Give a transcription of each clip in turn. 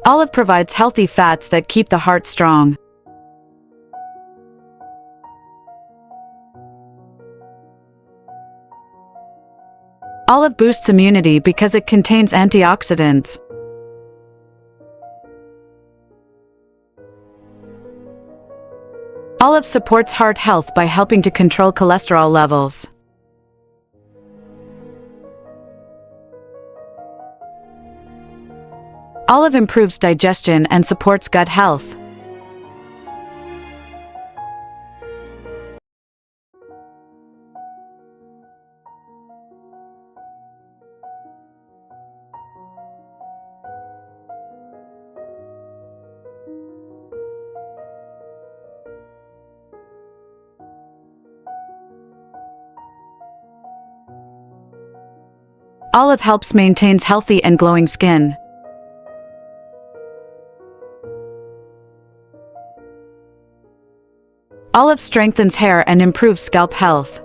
Olive provides healthy fats that keep the heart strong. Olive boosts immunity because it contains antioxidants. Olive supports heart health by helping to control cholesterol levels. Olive improves digestion and supports gut health. Olive helps maintain healthy and glowing skin. Olive strengthens hair and improves scalp health.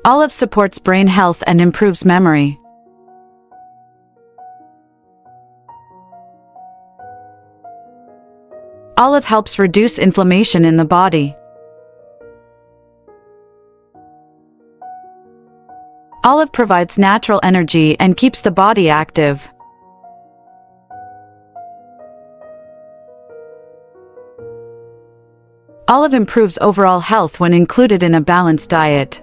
Olive supports brain health and improves memory. Olive helps reduce inflammation in the body. Olive provides natural energy and keeps the body active. Olive improves overall health when included in a balanced diet.